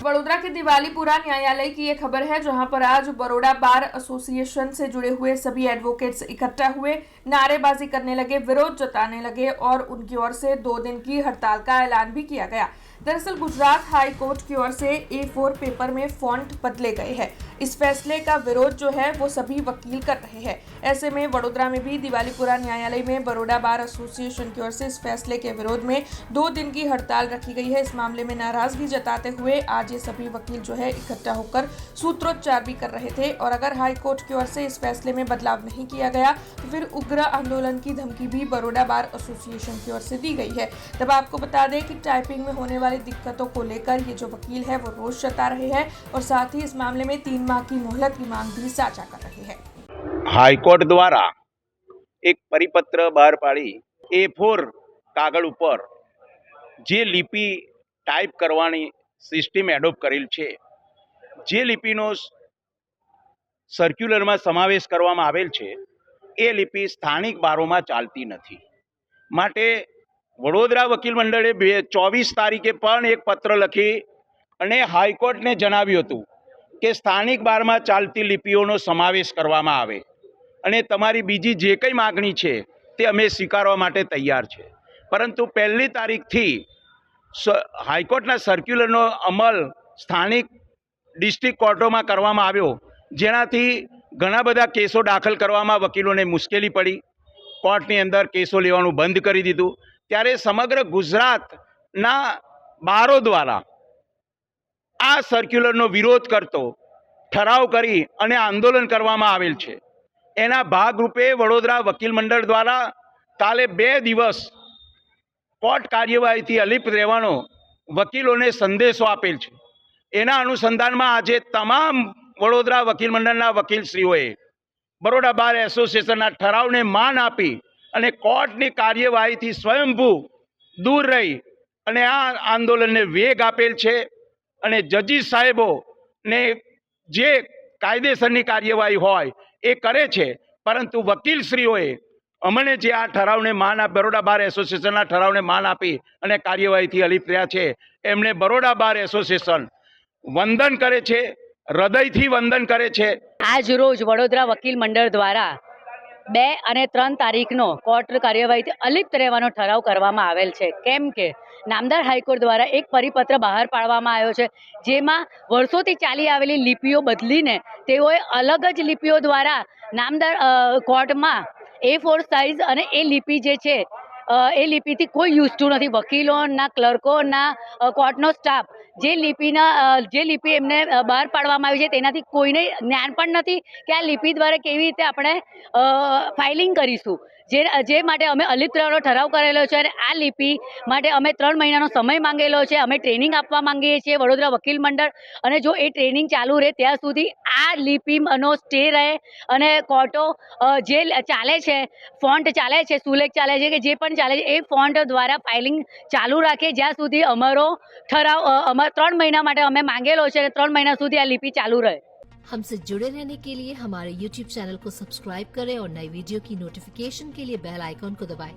वडोदरा के दिवालीपुरा न्यायालय की ये खबर है, जहां पर आज बड़ौदा बार एसोसिएशन से जुड़े हुए सभी एडवोकेट्स इकट्ठा हुए, नारेबाजी करने लगे, विरोध जताने लगे और उनकी ओर से 2 दिन की हड़ताल का ऐलान भी किया गया। दरअसल गुजरात हाई कोर्ट की ओर से A4 पेपर में फॉन्ट बदले गए हैं। इस फैसले का विरोध जो है वो सभी वकील कर रहे हैं। ऐसे में वडोदरा में भी दिवालीपुरा न्यायालय में बड़ौदा बार एसोसिएशन की ओर से इस फैसले के विरोध में 2 दिन की हड़ताल रखी गई है। इस मामले में नाराजगी जताते हुए आज ये सभी वकील जो है इकट्ठा होकर सूत्रोच्चार भी कर रहे थे और अगर हाई कोर्ट की ओर से इस फैसले में बदलाव नहीं किया गया तो फिर उग्र आंदोलन की धमकी भी बड़ौदा बार एसोसिएशन की ओर से दी गई है। तब आपको बता दें कि टाइपिंग में होने वाली दिक्कतों को लेकर ये जो वकील है वो रोष जता रहे हैं और साथ ही इस मामले में 3 माह की मोहलत की मांग भी साझा कर रहे हैं। हाईकोर्ट द्वारा एक परिपत्र बहार पाड़ी A4 कागळ ઉપર જે લિપિ ટાઈપ કરવાની સિસ્ટમ એડોપ્ટ કરેલ છે, જે લિપિનો સર્ક્યુલરમાં સમાવેશ કરવામાં આવેલ છે એ લિપિ સ્થાનિક બારોમાં ચાલતી નથી। માટે વડોદરા વકીલ મંડળે 24 તારીખે પણ એક પત્ર લખી અને હાઈકોર્ટને જણાવ્યું હતું કે સ્થાનિક બારમાં ચાલતી લિપિઓનો સમાવેશ કરવામાં આવે અને તમારી બીજી જે કંઈ માગણી છે તે અમે સ્વીકારવા માટે તૈયાર છે। પરંતુ 1લી તારીખથી હાઈકોર્ટના સર્ક્યુલરનો અમલ સ્થાનિક ડિસ્ટ્રિક્ટ કોર્ટોમાં કરવામાં આવ્યો, જેનાથી ઘણા બધા કેસો દાખલ કરવામાં વકીલોને મુશ્કેલી પડી। કોર્ટની અંદર કેસો લેવાનું બંધ કરી દીધું। ત્યારે સમગ્ર ગુજરાતના બારો દ્વારા આ સર્ક્યુલરનો વિરોધ કરતો ઠરાવ કરી અને આંદોલન કરવામાં આવેલ છે। એના ભાગરૂપે વડોદરા વકીલ મંડળ દ્વારા કાલે 2 દિવસ કોર્ટ કાર્યવાહીથી અલિપ્ત રહેવાનો વકીલોને સંદેશો આપેલ છે। એના અનુસંધાનમાં આજે તમામ વડોદરા વકીલ મંડળના વકીલશ્રીઓએ બરોડા બાર એસોસિએશનના ઠરાવને માન આપી અને કોર્ટની કાર્યવાહીથી સ્વયંભૂ દૂર રહી અને આ આંદોલનને વેગ આપેલ છે અને જજીસ સાહેબોને જે કાયદેસરની કાર્યવાહી હોય એ કરે છે। પરંતુ વકીલશ્રીઓએ અમને જે આ ઠરાવને માન બરોડા બાર એસોસિએશનના ઠરાવને માન આપી અને કાર્યવાહીથી અલિપ્ત રહ્યા છે, એમને બરોડા બાર એસોસિએશન વંદન કરે છે, હૃદયથી વંદન કરે છે। આજ રોજ વડોદરા વકીલ મંડળ દ્વારા 2 અને 3 તારીખનો કોર્ટ કાર્યવાહીથી અલિપ્ત રહેવાનો ઠરાવ કરવામાં આવેલ છે। કેમ કે નામદાર હાઈકોર્ટ દ્વારા એક પરિપત્ર બહાર પાડવામાં આવ્યો છે, જેમાં વર્ષોથી ચાલી આવેલી લિપિઓ બદલીને તેઓએ અલગ જ લિપિઓ દ્વારા નામદાર કોર્ટમાં A4 સાઇઝ અને એ લિપિ જે છે એ લિપિથી કોઈ યુઝ નથી। વકીલોના, ક્લર્કોના, કોર્ટનો સ્ટાફ જે લિપિ એમને બહાર પાડવામાં આવી છે તેનાથી કોઈને જ્ઞાન પણ નથી કે આ લિપિ દ્વારા કેવી રીતે આપણે ફાઇલિંગ કરીશું, જે માટે અમે અલિપ્ત રહેવાનો ઠરાવ કરેલો છે અને આ લિપિ માટે અમે 3 મહિનાનો સમય માંગેલો છે। અમે ટ્રેનિંગ આપવા માંગીએ છીએ વડોદરા વકીલ મંડળ, અને જો એ ટ્રેનિંગ ચાલુ રહે ત્યાં સુધી આ લિપિનો સ્ટે રહે અને કોર્ટો જે ચાલે છે, ફોન્ટ ચાલે છે, સુલેખ ચાલે છે કે જે પણ ચાલે છે એ ફોન્ટ દ્વારા ફાઇલિંગ ચાલુ રાખે જ્યાં સુધી અમારો ઠરાવ 3 महीना માટે અમે માંગેલો છે અને 3 महीना સુધી આ લિપિ ચાલુ રહે। हमसे जुड़े रहने के लिए हमारे YouTube चैनल को सब्सक्राइब करें और नई वीडियो की नोटिफिकेशन के लिए बेल आइकॉन को दबाएं।